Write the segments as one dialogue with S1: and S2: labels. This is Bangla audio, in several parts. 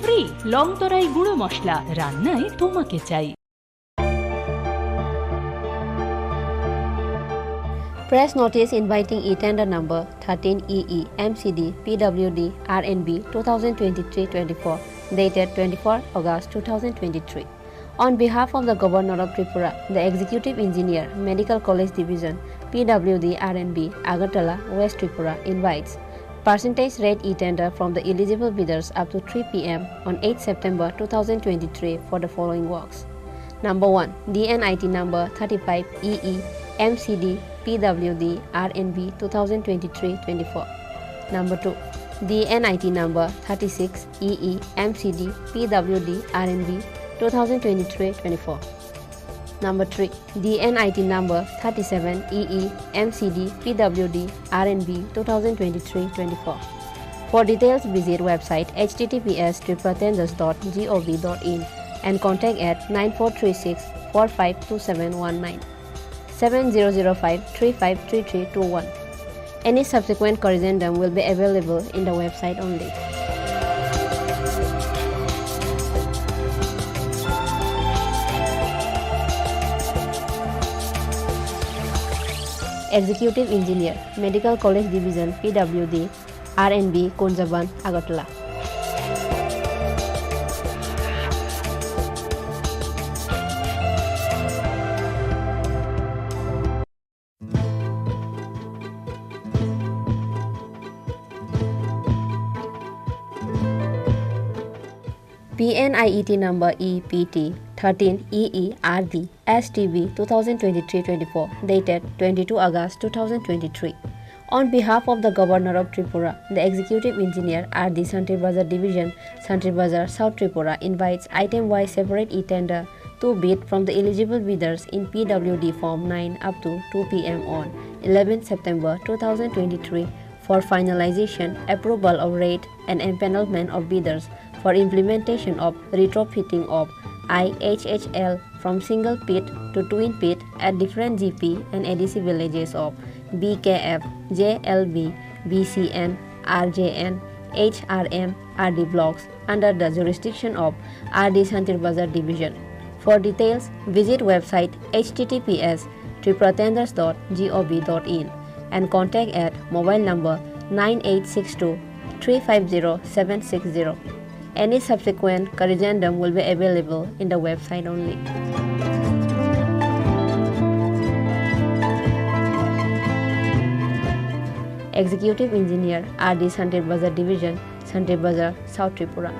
S1: ফ্রি লং তরাই গুঁড়ো মশলা রান্নায় তোমাকে চাই।
S2: Press notice inviting e-tender number 13EE MCD PWD RNB 2023-24 dated 24 August 2023. On behalf of the Governor of Tripura, the Executive Engineer, Medical College Division, PWD RNB, Agartala, West Tripura invites percentage rate e-tender from the eligible bidders up to 3 p.m. on 8 September 2023 for the following works. Number 1. DNIT number 35EE MCD PWD RNB 2023-24. Number 2. DNIT number 36EE MCD PWD RNB 2023-24. Number 3. DNIT number 37EE MCD PWD RNB 2023-24. For details, visit website https://tripratenders.gov.in and contact at 9436 452719 7005353321. Any subsequent corrigendum will be available in the website only. Executive Engineer, Medical College Division, PWD, RNB, Konjaban, Agartala. PNIET number EPT 13EERD STB 2023-24 dated 22 August 2023. On behalf of the Governor of Tripura, the Executive Engineer RD Santri Bazar Division, Santri Bazar, South Tripura invites item-wise separate e-tender to bid from the eligible bidders in PWD Form 9 up to 2 p.m. on 11 September 2023 for finalization, approval of rate and empanelment of bidders for implementation of retrofitting of IHHL from single pit to twin pit at different GP and ADC villages of BKF, JLB, BCN, RJN, HRM, RD blocks under the jurisdiction of RD Santri Bazar Division. For details, visit website https://tripratenders.gov.in and contact at mobile number 9862 350 760. Any subsequent corrigendum will be available in the website only. Executive Engineer RD Santri Bazar Division, Santri Bazar, South Tripura.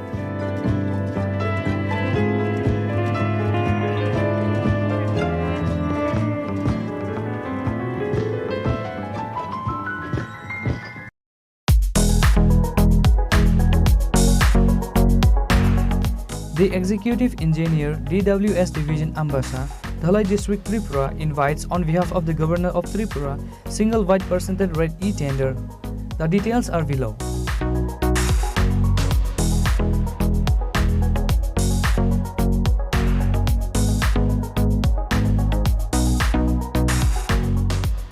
S3: The Executive Engineer DWS Division Ambassa, Dhalai District Tripura invites on behalf of the Governor of Tripura single wide percentage rate e-tender. The details are below.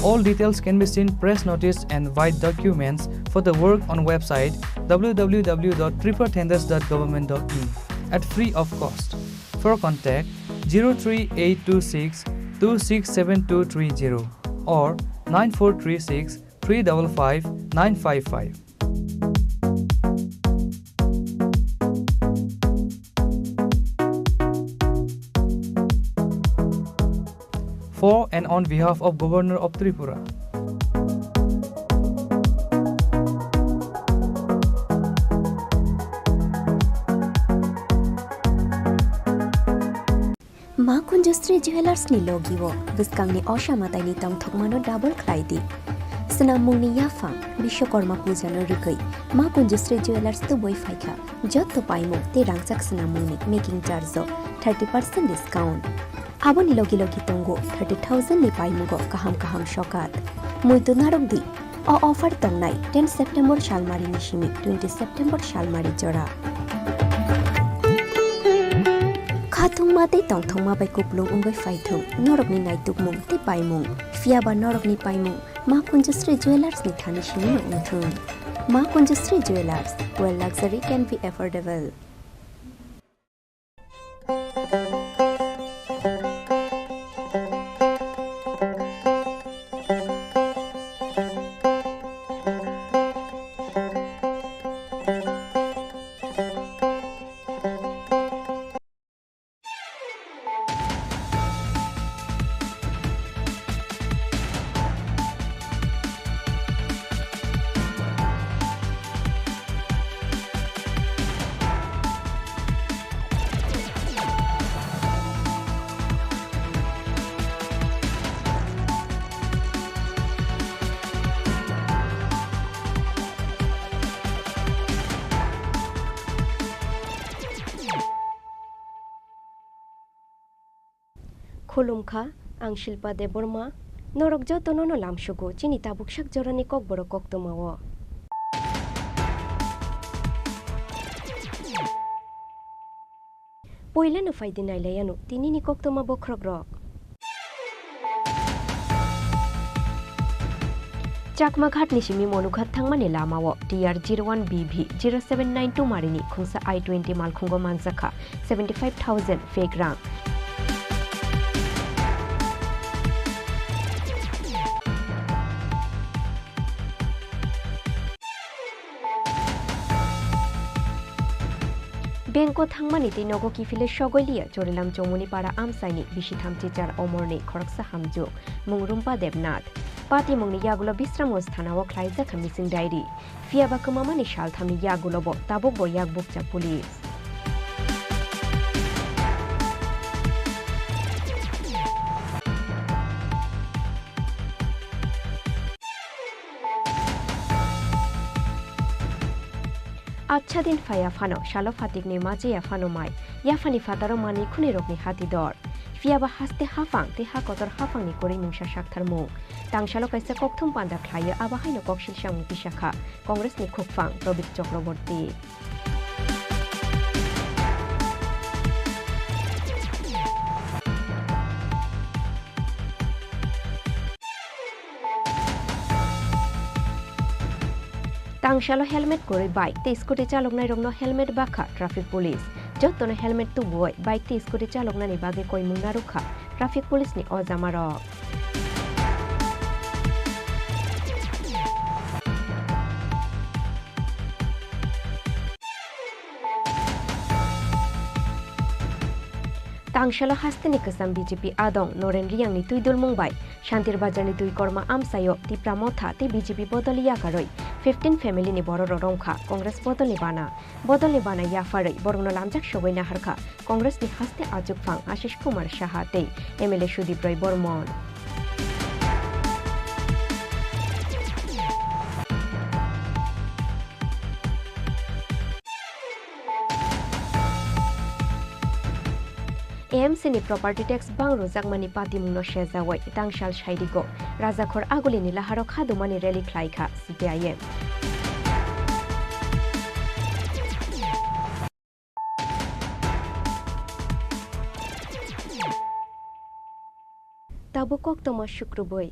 S3: All details can be seen press notice and white documents for the work on website www.tripratenders.government.in at free of cost. For contact 03826 267230 or 9436 355 955. For and on behalf of Governor of Tripura.
S4: Ma Kunjustri Jewelers ni logiwo biskang ni osha matai ni tang thokmano double klaidi Senamung ni yafang Bishokorma puja no rikai Ma Kunjustri Jewelers to boy faika jot to paimo te rangsak senamung ni making charge 30% discount abo ni logi tongo 30,000 ni paimo go kaham shokat mui tu narok di o offer tongnai 10 September shalmari ni shimi 20 September shalmari jora Khatung ma te tong thong ma bai kuplung ungoi faithung norok ni ngai tukmung te paimung fiaba norok ni paimung Ma Kunjustri Jewelers ni thani shimi no thung Ma Kunjustri Jewelers, where luxury can be affordable. खुलुमखा आं शिल्पा देबबर्मा नरक जतननो लामसुगु चिनि ताबुकसाक जरानि kokborok koktamawo Poilano faidinai layanu tinini koktoma bokragrok Chakmaghat ni simi monughat thangmani lamawo TR01BV 0792 marini khungsa I20 malkhungo manzakha 75,000 fake rang Bengko thangmani ti nogo kifile shogolia chorilam chomuni para amsaini bishitham teacher omorni khoraksa hamju mungrumpa debnath Pati mungni yagulo bisramos thanao khlaija khamising diary fiaba kumamani shal thamni yagulo bo tabok bo yagbuk cha police Acha din faya fano shalo fatik ni maje ya fano mai ya fani fataro mani khuni rokni hati dor fiaba haste hafang te hakotor hafang ni kori mungsa shaktharmu tangshalo kaisa kokthum panda khlaya aba haino kokshil shang pisakha congress ni khokfang probit chakraborti Tangshalo helmet kore bike te scooty chalok nai rongno helmet bakha traffic police jottono helmet tu boy bike te scooty chalok nani bage koi mungna rukha traffic police ni ojamaro Tangshalo hasteni kasam BJP adong Noren Riang ni tuidul mungbai Shantir Bazar ni tui korma amsayo ti pramotha ti BJP bodoliya karoi 15 family ni boro rongkha Congress bodoli bana ya farai borno lamjak shoboi na harkha Congress ni haste ajuk phang Ashish Kumar Shaha te MLA Shudip Roy Bormon AMC ni property tax bang rojak mani pati mungno shejawai tangshal shaidigo rajakhor aguli ni laharo khadu mani rally khlaikha CPIM tabukok toma shukruboi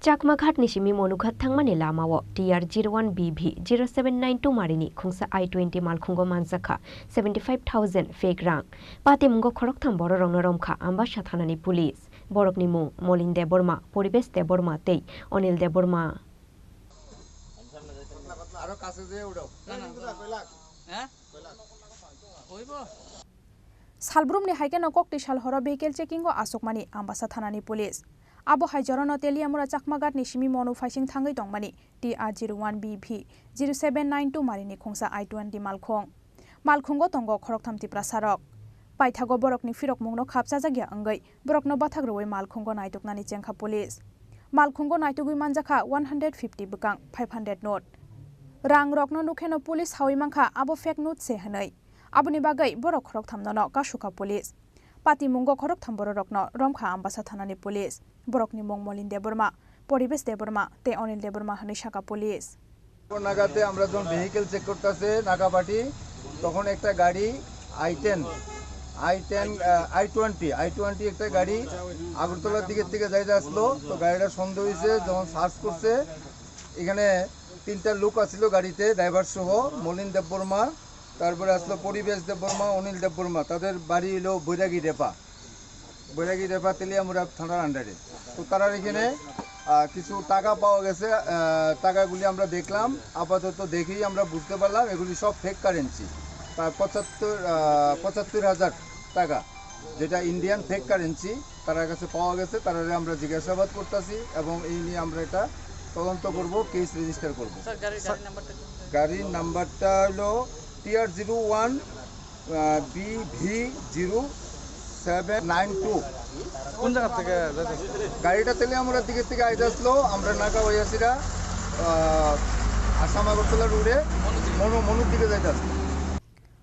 S4: Chakmaghat ni simi monughat thangmani lamawo TR01BV 0792 marini khungsa I20 malkhungo manzakha 75,000 fake rang pati mungo khoroktham boro rongno romkha ambasha thanani police borokni mung Molin Deborma Poribesh Deborma tei Onil Deborma
S5: Salbrumni haikena kokti shalhora vehicle checking go asokmani ambasa thanani police Abo Haijarono Teliamura Chakmagat Nishimi Monu Fishing Tangai Tongmani TR01BV 0792 Marini Khongsa I20 Malkhongo Tongo Khoroktham Tipra Sarok Paithago Borok ni Firok Mungno Khapsa Jagya Angai Borokno Bathagroi Malkhongo Naitoknani Chengkha Police Malkhongo Naitogui Manjakha 150 bukang 500 note Rang Rokno Nukheno Police Hawi Mangkha Abo fake note se hanai Abuni Bagai Borok Khoroktham Nono Kashuka Police Pati Mungo Khoroktham Borokno Romkha Ambasa Thanani Police Borokni mong Molin Deborma Poribesh Deborma te Onil Deborma hani Shaka Police
S6: নাগাতে আমরা যখন ভেহিকল চেক করতেছে নাগাপাটি তখন একটা গাড়ি I20 একটা গাড়ি আগরতলার দিকে থেকে যাইতে আসলো তো গাড়িটা সন্দেহ হয়েছে যখন সার্চ করছে এখানে তিনটা লোক আসলো গাড়িতে ড্রাইভার সহ মলিন দেববর্মা তারপরে আসলো পরিবেশ দেববর্মা অনিল দেববর্মা তাদের বাড়ি হলো বৈরাগী রেপা তেলিয়ামুড়া থানার আন্ডারে তো তারা এখানে কিছু টাকা পাওয়া গেছে টাকাগুলি আমরা দেখলাম আপাতত দেখেই আমরা বুঝতে পারলাম এগুলি সব ফেক কারেন্সি প্রায় 75,000 টাকা যেটা ইন্ডিয়ান ফেক কারেন্সি তার কাছে পাওয়া গেছে তারা আমরা জিজ্ঞাসাবাদ করতেছি এবং এই নিয়ে আমরা এটা তদন্ত করব কেস রেজিস্টার করব গাড়ির নাম্বারটা হলো TR01 BV 0792
S3: কোন জায়গা থেকে
S6: গাড়িটা তেলিয়ামুড়ার দিকে থেকে আইতে আসলো আমরা নাকা ওয়াসিরা আসাম আগরতলা রোডে মনুর দিকে যাইতে আসলো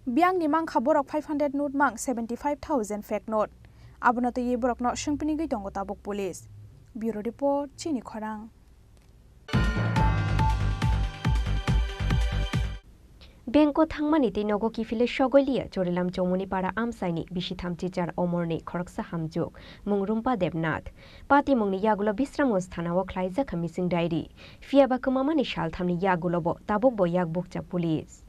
S5: biang ni mang khaborok 500 note mang 75,000 fake note abono to ye borok no sungpini gei tongo tabuk police bureau report Chini Khorang
S4: Bengko thangmani te nogo kifile shogolia chorilam chomoni para amsaini bishi thamchichar omorni khoraksa hamjuk mungrumpa debnath pati mungni yagulo bisramos thanao khlaija khamising diary fiaba kumamani shal thamni yagulo bo tabuk bo yak bukcha police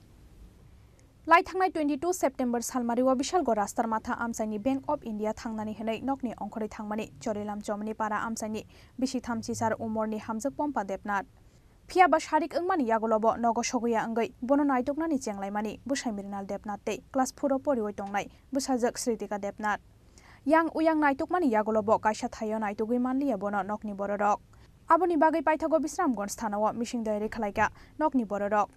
S5: lai thangnai 22 September salmari wa bishal go rastar matha amsaini Bank of India thangnani henai nokni ongkhori thangmani chorilam chomoni para amsaini bishi thamchichar omorni hamjuk pompa debnath Fiaba sharik engmani yagolobo nogo shoguya engai bono naitoknani chenglai busai mirinal debnath te class 4 poriwai tongnai busajak sritika debnath yang uyang naitokmani yagolobo kaisa thayo naitogui manliya bono nokni bororok aboni bagai paithago bisramgons thanao mishing diary khalaika nokni bororok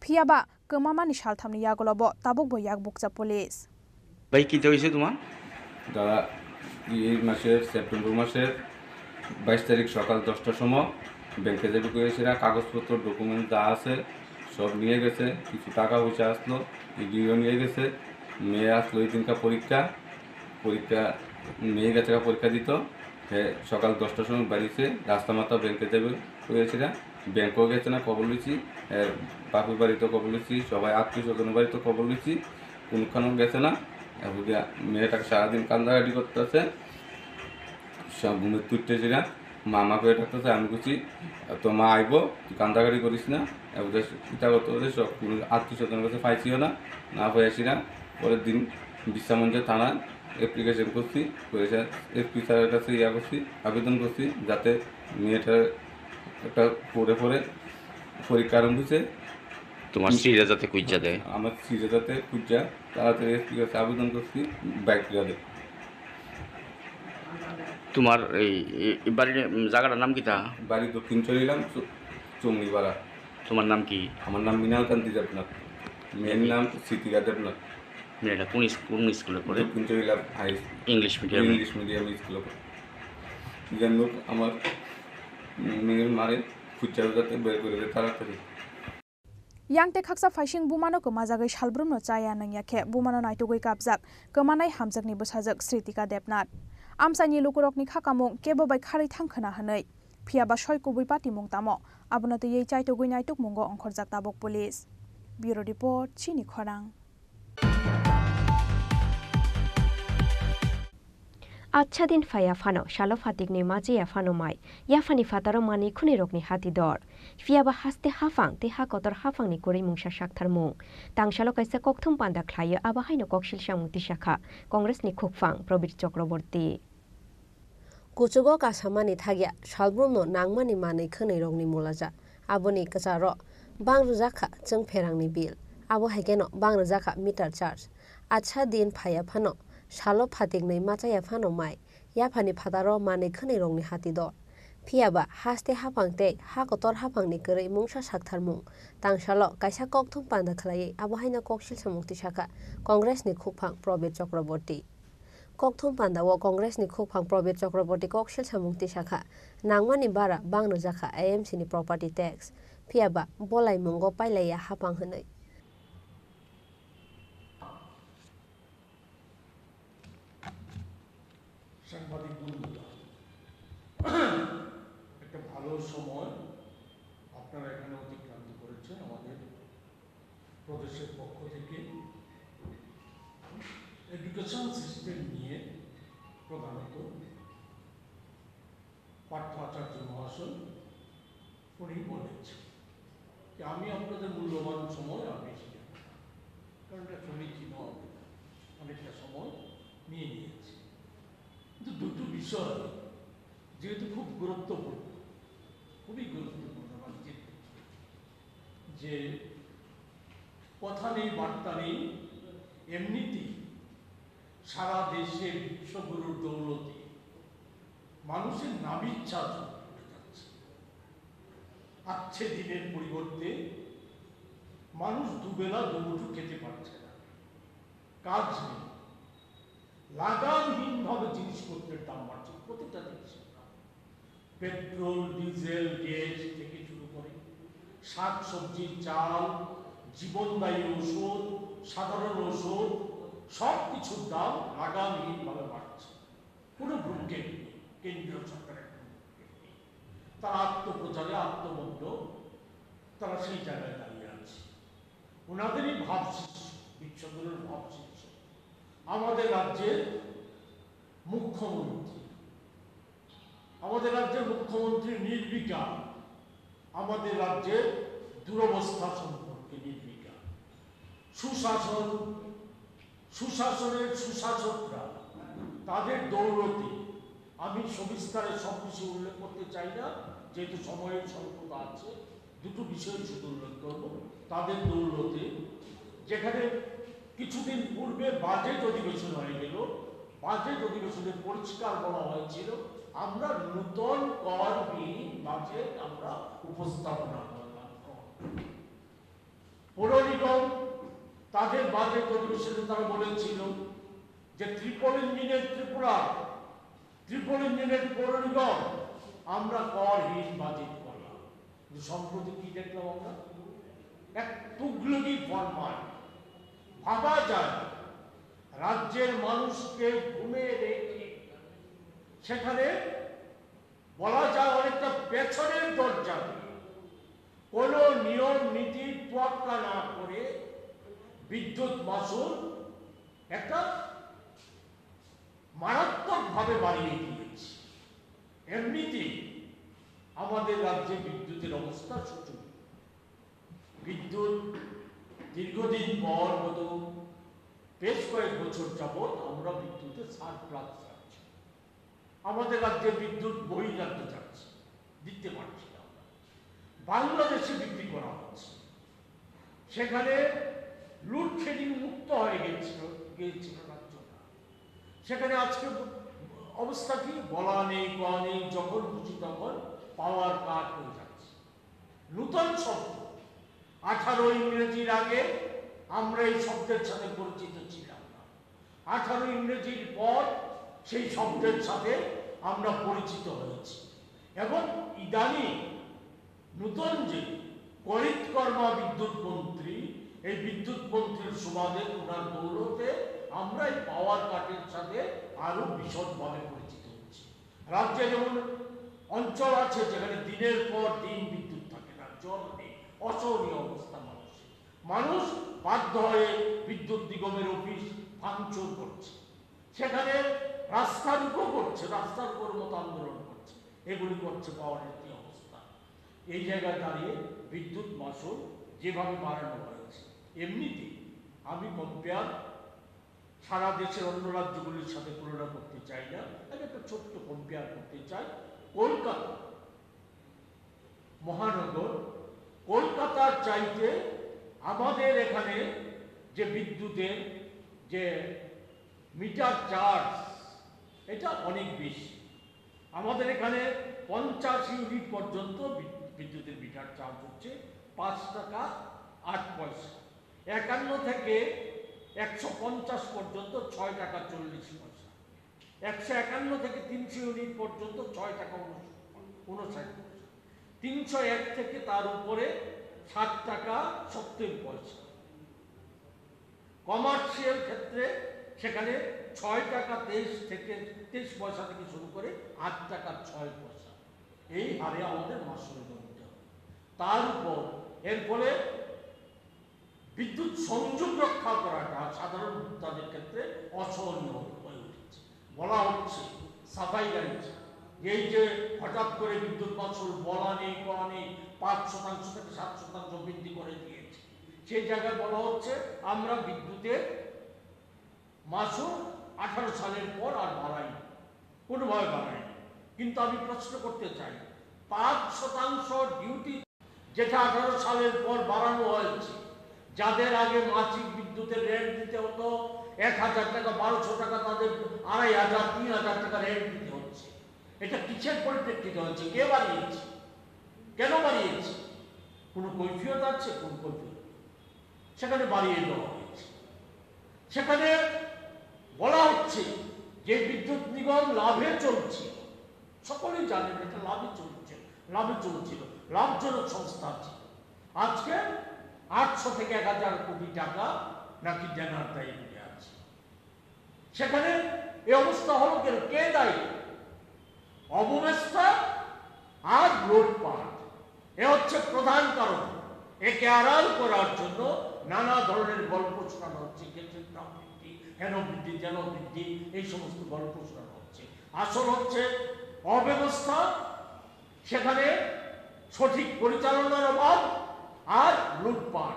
S5: Fiaba kemamani shalthamni yagolobo tabuk bo yak bukcha police
S7: ভাই কি হয়েছে তোমার
S8: দাদা এই মাসের সেপ্টেম্বর মাসের 22 তারিখ সকাল 10টার সময় ব্যাংকে যে ঢুকেছিলাম কাগজপত্র ডকুমেন্ট যা আছে সব নিয়ে গেছে কিছু টাকা পয়সা আসলো এগুলো নিয়ে গেছে মেয়ে আসলো এই দিনকার পরীক্ষা মেয়ে গেছে পরীক্ষা দিত সকাল 10টার সময় বাড়িতে রাস্তা মাথা ব্যাংকে যাবে করেছিলাম ব্যাংকেও গেছে না খবর লিছি বাপুর বাড়িতেও খবর লিছি সবাই আত্মীয় স্বজনের বাড়িতেও খবর লিছি কোনখানেও গেছে না মেয়েটাকে সারাদিন কান্দাকাটি করতেছে সব ঘুমের তুলতেছিলাম মামা করে ডাকতেছে আমি বলছি তো মা আইব তুই কান্দাকাটি করিস না চিন্তা করতে হলে সব আত্মীয় স্বজনের কাছে পাইছিও না পাইছি না পরের দিন বিশ্বামঞ্জের থানায় অ্যাপ্লিকেশন করছি এসপি স্যারের কাছে করছি আবেদন করছি যাতে মেয়েটার একটা পড়ে পরীক্ষা আরম্ভ হয়েছে
S7: তোমার স্ত্রীরা যাতে কুইজা দেয়
S8: আমার স্ত্রীরা যাতে কুইজা তাড়াতাড়ি এসপি কাছে আবেদন করছি বাইক যাবে
S7: তোমার এই বাড়ির জায়গাটার নাম কি তা
S8: বাড়ি দক্ষিণ চলিলাম চমনিপাড়া
S7: তোমার নাম কি
S8: আমার নাম মৃণাল কান্তি দেবনাথ মেয়ের নাম স্মৃতিকা দেবনাথ
S7: মেয়েটা কোন স্কুলে পড়ে
S8: দক্ষিণ চলিলাম হাই
S7: ইংলিশ মিডিয়াম
S8: স্কুলে পড়ে যেন লোক আমার মেয়ের মারে ফুচার যাতে বের করে দেয় তাড়াতাড়ি
S5: yang te khaksa faising bumano ko majagai shalbrum no chaya nang yakhe bumano naitogoi kapjak kemanai hamjakni busajak sritika debnath amsani lukurokni khakamung kebo bai khari thangkhana hanai phiaba soi kubui pati mung tamo abonote yei chaitogoi naitok mungo ongkhorjak tabok police bureau report Chini Khorang
S4: আচ্ছা দিন ফায়া ফানো শালো ফাতিকনি মাঝে ফানো মাই ইয়াফানি ফাতারো মানি খুনি রকনি হাতি দর ফিয়াবা হাসতে হাফাং তে হা কতর হাফাংনি করি মুংসা শাকথার মুং তাংশালো কাইসা ককথুম পান্দা খ্লাইয়া আবাহাইনো ককশিল সামুক্তি শাখা কংগ্রেসনি খুকফাং প্রবীর চক্রবর্তী
S2: কুচুগো কাসামানি থাগিয়া সালব্রুমনো নাংমানি মানি খनै রংনি মুলাজা আবনি কাচারো বাংরুজাখা जों फेरांनि बिल आबो हाइकेनो बांरुजाखा मिटार चार्ज आच्छा दिन फाया फानो शालो फातिकनै माचाया फानो माइ याफानि फादारो मानै खनै रंनि हाति दर फियाबा हास्ते हाफांते हा कतर हाफांनि करै मुंसा साकथार मुं तांशालो काइसा ककथुम पान्दा खलायै आबहाइना ककशिल सामुक्ति शाखा कंग्रेसनि खुकफां प्रबीर चक्रबर्ती ककथुम पान्दाओ कंग्रेसनि खुकफां प्रबीर चक्रबर्ती ककशिल सामुक्ति शाखा नांगमानि बारा बांरुजाखा एएमसीनि प्रपार्टी टैक्स फियाबा बलाय मुंगो पाइलाया हाफां होनै
S9: সাংবাদিক বন্ধুরা একটা ভালো সময় আপনারা এখানে অতিক্রান্ত করেছেন আমাদের প্রদেশের পক্ষ থেকে এডুকেশন সিস্টেম নিয়ে প্রধানত পার্থ আচার্য মহাশয় উনি বলেছেন যে আমি আপনাদের মূল্যবান সময় আর বেশি নেব কারণ এটা সমীচীন অনেকটা সময় নিয়ে নিয়েছি কিন্তু দুটো বিষয় যেহেতু খুব গুরুত্বপূর্ণ খুবই গুরুত্বপূর্ণ যে কথা নেই বার্তা নেই এমনিতেই সারা দেশে বিশ্বগুরুর দৌলতে মানুষের নাবিচ্ছা উঠে যাচ্ছে আচ্ছে দিনের পরিবর্তে মানুষ দুবেলা দুমুঠো খেতে পারছে না কাজ নেই লাগামহীনভাবে জিনিসপত্রের দাম বাড়ছে প্রতিটা জিনিসের দাম পেট্রোল ডিজেল গ্যাস থেকে শুরু করে শাক সবজি চাল জীবনদায়ী ওষুধ, সাধারণ ওষুধ সব কিছুর দাম লাগামহীনভাবে বাড়ছে। কোনো ভ্রুক্ষেপ নেই, কেন্দ্রীয় সরকারের তারা আত্মপ্রচারে আত্মবদ্ধ, তারা সেই জায়গায় দাঁড়িয়ে আছে। ওনাদেরই ভাব শিষ্য, বিশ্বগুলোর ভাব শিষ্য আমাদের রাজ্যের মুখ্যমন্ত্রী। আমাদের রাজ্যের মুখ্যমন্ত্রী নির্বিকার, আমাদের রাজ্যের দুরবস্থা সম্পর্কে নির্বিকার। সুশাসনের সুশাসকরা তাদের দৌলতে, আমি সবিস্তারে সব কিছু উল্লেখ করতে চাই না যেহেতু সময়ের স্বল্পতা আছে, দুটো বিষয় শুধু উল্লেখ করব। তাদের দৌলতে যেখানে কিছুদিন পূর্বে বাজেট অধিবেশন হয়ে গেল, বাজেট অধিবেশনে পরিষ্কার বলা হয়েছিল আমরা নূতন করবিহীন বাজেট আমরা উপস্থাপনা করলাম। পৌর নিগম তাদের বাজেট অধিবেশনে তারা বলেছিল যে ট্রিপল ইঞ্জিনের ত্রিপুরা, ট্রিপল ইঞ্জিনের পৌর নিগম আমরা করহীন বাজেট করলাম। সম্প্রতি কি দেখলাম আমরা? এক তুগলকি ফরমান। ভাবা যায় রাজ্যের মানুষকে ঘুমে রেখে সেখানে বলা যায় অনেকটা পেছনের দরজা কোন নিয়ম নীতির তোয়াক্কা না করে বিদ্যুৎ মাশুল একটা মারাত্মকভাবে বাড়িয়ে দিয়েছে। এমনিতেই আমাদের রাজ্যে বিদ্যুতের অবস্থা শোচনীয়। বিদ্যুৎ দীর্ঘদিন পর গত বেশ কয়েক বছর যাবৎ আমরা বিদ্যুতের সারপ্লাস যাচ্ছি। আমাদের রাজ্যে বিদ্যুৎ বহিরাজ্যে যাচ্ছে, দিতে পারছি না। বাংলাদেশে বিক্রি করা হচ্ছে, সেখানে লোডশেডিং মুক্ত হয়ে গিয়েছিল রাজ্যটা। সেখানে আজকে অবস্থা কি বলা নেই, কোয়া নেই, যখন খুশি তখন পাওয়ার কাট হয়ে যাচ্ছে। নূতন শব্দ 18 ইংরেজির আগে আমরা এই শব্দের সাথে পরিচিত ছিলাম না। 18 ইংরেজির পর সেই শব্দের সাথে আমরা পরিচিত হয়েছি এবং ইদানিং নূতন যে করিতকর্মা বিদ্যুৎ মন্ত্রী, এই বিদ্যুৎ মন্ত্রীর সুবাদে ওনার দৌলতে আমরা এই পাওয়ার কাটের সাথে আরো বিশদভাবে পরিচিত হচ্ছি। রাজ্যে যেমন অঞ্চল আছে যেখানে দিনের পর দিন বিদ্যুৎ থাকে না, জল নেই, অসহনীয় অবস্থা মানুষ বাধ্য হয়ে বিদ্যুৎ নিগমের অফিস ভাঙচুর করছে, সেখানে রাস্তার উপর করছে, রাস্তার উপর মতো আন্দোলন করছে, এগুলি করছে পাওয়ারের কি অবস্থা। এই জায়গায় দাঁড়িয়ে বিদ্যুৎ মাশুল যেভাবে বাড়ানো হয়েছে, এমনিতে আমি কম্পেয়ার সারা দেশের অন্য রাজ্যগুলির সাথে তুলনা করতে চাই না, আমি একটা ছোট্ট কম্পেয়ার করতে চাই। কলকাতা মহানগর, কলকাতার চাইতে আমাদের এখানে যে বিদ্যুতের যে মিটার চার্জ এটা অনেক বেশি। আমাদের এখানে 50 ইউনিট পর্যন্ত বিদ্যুতের মিটার চার্জ হচ্ছে 5 টাকা 8 পয়সা। 51 থেকে 150 পর্যন্ত 6 টাকা 40 পয়সা। 151 থেকে 300 ইউনিট পর্যন্ত 6 টাকা 59 পয়সা। 301 থেকে তার উপরে 7 টাকা 70 পয়সা। কমার্শিয়াল ক্ষেত্রে সেখানে 6 টাকা 23 পয়সা থেকে শুরু করে 8 টাকা 6 পয়সা। এই হারে আমাদের মাসুল গুনতে হবে। তার উপর এর ফলে বিদ্যুৎ সংযোগ রক্ষা করাটা সাধারণ ভোক্তাদের ক্ষেত্রে অসহনীয় হয়ে উঠেছে। বলা হচ্ছে সাফাই গাড়ি এই যে হঠাৎ করে বিদ্যুৎ মাসুল বলা নেই, কোয়া নেই, 5% থেকে 7% বৃদ্ধি করে দিয়েছে। সেই জায়গায় বলা হচ্ছে আমরা বিদ্যুতের মাসুল 18 সালের পর আর বাড়াইনি, কোনোভাবে বাড়াইনি। কিন্তু আমি প্রশ্ন করতে চাই, 5% ডিউটি যেটা 18 সালের পর বাড়ানো হয়েছে, যাদের আগে মাসিক বিদ্যুতের রেন্ট দিতে হতো 1000 টাকা, 1200 টাকা, তাদের 2500, 3000 টাকা রেন্ট দিতে হচ্ছে। এটা কিসের পরিপ্রেক্ষিতে হচ্ছে? কে বাড়িয়েছে? কেন বাড়িয়েছে? কোনো কৈফিয়ত আছে? কোন কৈফিয়ত? সেখানে বাড়িয়ে দেওয়া হয়েছে। সেখানে বলা হচ্ছে যে বিদ্যুৎ নিগম লাভে চলছে, সকলেই জানেন এটা লাভে চলছিল, লাভজনক সংস্থা আছে। আজকে 800 থেকে 1000 কোটি টাকা নাকি দেনার দায়ী হয়ে আছে। সেখানে এই অবস্থা হলো কে দায়ী? অবস্থা আর লুটপাট, এ হচ্ছে প্রধান কারণ। একে আড়াল করার জন্য নানা ধরনের গল্প শোনানো হচ্ছে, কেন বৃদ্ধি যেন বৃদ্ধি, এই সমস্ত গল্প শোনানো হচ্ছে। আসল হচ্ছে অব্যবস্থা, সেখানে সঠিক পরিচালনার অভাব আর লুটপাট,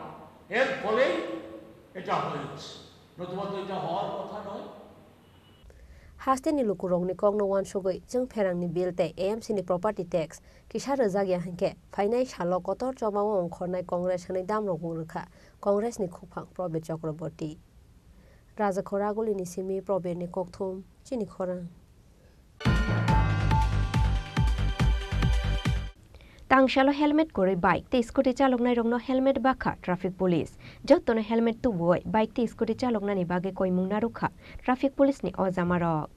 S9: এর ফলেই এটা হয়েছে, নতুবা তো এটা হওয়ার কথা নয়।
S2: Hasteni lukurong ni kong no wan sugoi jeng pherang ni bill te AMC ni property tax kisa rojagya hanke phainai salo kotor chomao ongkhornai congress hanai dam rok murkha congress ni khupang probet chakraborty raja khoraguli ni simi probet ni kokthum chini khorang Tangshalo helmet kore bike te scooty chalok nai rongno helmet bakha traffic police jottono helmet tu boy bike te scooty chalok nani bage koimung na rukha traffic police ni ojamarok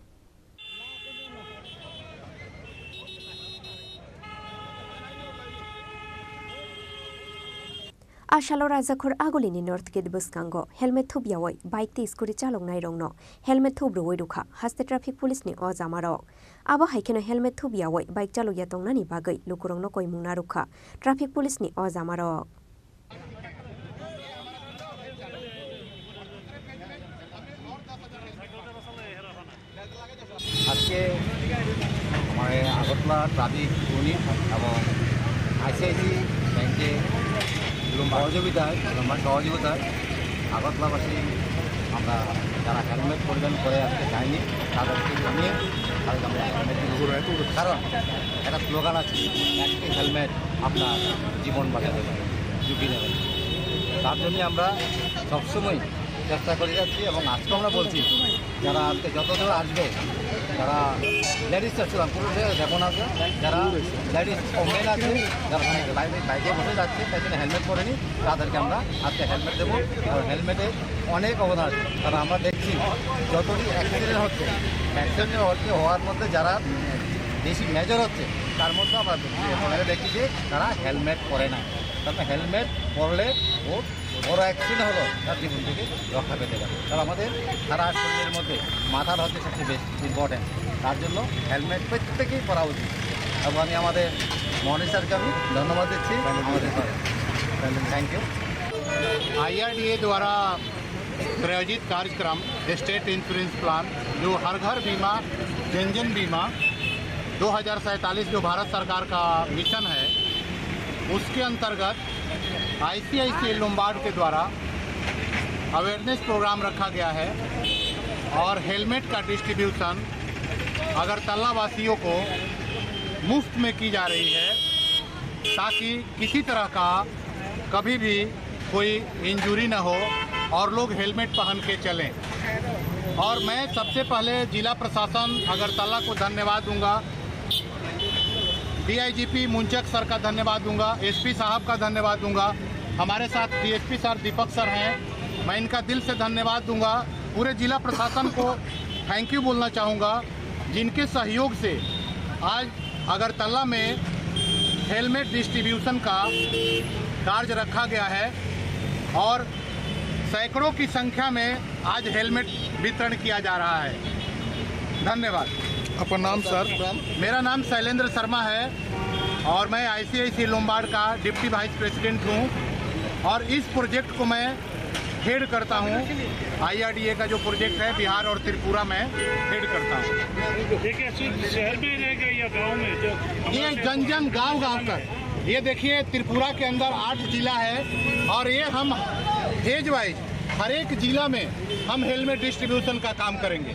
S2: Ashalo Rajakhor Agolini North Gate Buskango helmet thub yawai bike te scooty chalok nai rongno helmet thub roi rukha haste traffic police ni ojamarok abo haikeno helmet thub yawai bike chalok yatong nani bagai lukurongno koimung na rukha traffic police ni ojamarok
S10: আজকে মানে আগরতলা ট্রাফিক ইউনিট এবং আইসিআইসি ব্যাংকে সহযোগিতায় আগরতলাবাসী আমরা যারা হেলমেট পরিধান করে আসতে চাইনি তাদেরকে জানিয়ে আমরা হেলমেট কারণ একটা স্লোগান আছে একটি হেলমেট আপনার জীবন বাঁচাতে পারে ঝুঁকি নেবেন তার জন্যে আমরা সবসময় চেষ্টা করে যাচ্ছি এবং আজকে আমরা বলছি যারা আজকে যতদূর আসবে যারা লেডিস আসছিলাম পুরুষে দেখুন আছে যারা লেডিস ওমেন আছে যারা বাইকে বসে যাচ্ছে তাই জন্য হেলমেট পরেনি তাদেরকে আমরা আজকে হেলমেট দেবো আর হেলমেটে অনেক অবদান আছে কারণ আমরা দেখছি যতটি অ্যাক্সিডেন্ট হচ্ছে হওয়ার মধ্যে যারা বেশি মেজর হচ্ছে তার মধ্যে আমরা দেখছি যে তারা হেলমেট পরে না তারপরে হেলমেট পরলে ও বড় অ্যাক্সিডেন্ট হলো তার জীবন থেকে রক্ষা পেতে পারে কারণ আমাদের সারা শরীরের মধ্যে মাথার হচ্ছে সবচেয়ে বেশি ইম্পর্টেন্ট তার জন্য হেলমেট প্রত্যেকেই পরা উচিত এবং আমি আমাদের মনি স্যারকে আমি ধন্যবাদ দিচ্ছি আমাদের থ্যাংক ইউ
S11: IRDA द्वारा प्रायोजित कार्यक्रम स्टेट इंश्योरेंस प्लान जो हर घर बीमा जन जन बीमा 2047 जो भारत सरकार का मिशन है उसके अंतर्गत ICICI लोम्बार्ड के द्वारा अवेयरनेस प्रोग्राम रखा गया है और हेलमेट का डिस्ट्रीब्यूशन अगरतला वासियों को मुफ्त में की जा रही है ताकि किसी तरह का कभी भी कोई इंजरी न हो और लोग हेलमेट पहन के चलें और मैं सबसे पहले जिला प्रशासन अगरतला को धन्यवाद दूंगा DIGP मुंचक सर का धन्यवाद दूंगा SP साहब का धन्यवाद दूंगा हमारे साथ DSP सर दीपक सर हैं मैं इनका दिल से धन्यवाद दूंगा पूरे जिला प्रशासन को थैंक यू बोलना चाहूँगा जिनके सहयोग से आज अगरतला में हेलमेट डिस्ट्रीब्यूशन का कार्य रखा गया है और सैकड़ों की संख्या में आज हेलमेट वितरण किया जा रहा है धन्यवाद
S10: आपका नाम सर
S11: मेरा नाम शैलेंद्र शर्मा है और मैं ICICI लोम्बार्ड का डिप्टी वाइस प्रेसिडेंट हूँ और इस प्रोजेक्ट को मैं हेड करता हूँ IRDA का जो प्रोजेक्ट है बिहार और त्रिपुरा में हेड करता हूँ
S9: शहर में रहेगा या गाँव में
S11: ये जन जन गाँव तक ये देखिए त्रिपुरा के अंदर 8 जिला है और ये हम फेज वाइज हर एक जिला में हम हेलमेट डिस्ट्रीब्यूशन का काम करेंगे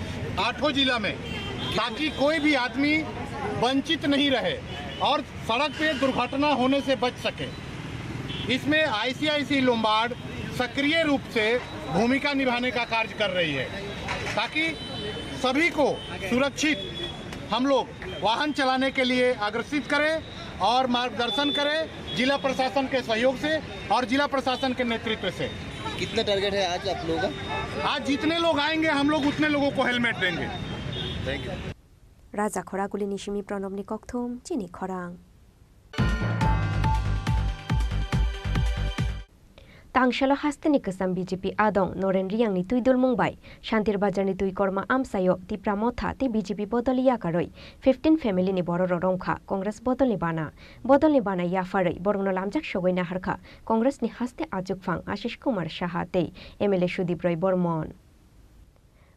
S11: 8 जिला में ताकि कोई भी आदमी वंचित नहीं रहे और सड़क पे दुर्घटना होने से बच सके इसमें ICICI लोम्बार्ड सक्रिय रूप से भूमिका निभाने का कार्य कर रही है ताकि सभी को सुरक्षित हम लोग वाहन चलाने के लिए अग्रसित करें और मार्गदर्शन करें जिला प्रशासन के सहयोग से और जिला प्रशासन के नेतृत्व से
S10: कितना टारगेट है आज आप लोगों का
S11: आज जितने लोग आएंगे हम लोग उतने लोगों को हेलमेट देंगे
S10: thank you
S4: Raja Khoraguli Nishimi Pranobni Kokthum Chini Khorang Tangshalo hasteni kesam BJP adong Noren Riang ni tuidul Mumbai Shantir Bazar ni tui korma amsayo ti pramotha ti BJP bodoliya karoi 15 family ni boro rongkha Congress bodol ni bana ya farai borgno lamjak shogoi na harkha Congress ni haste ajukphang Ashish Kumar Saha tei MLA Sudip Roy Bormon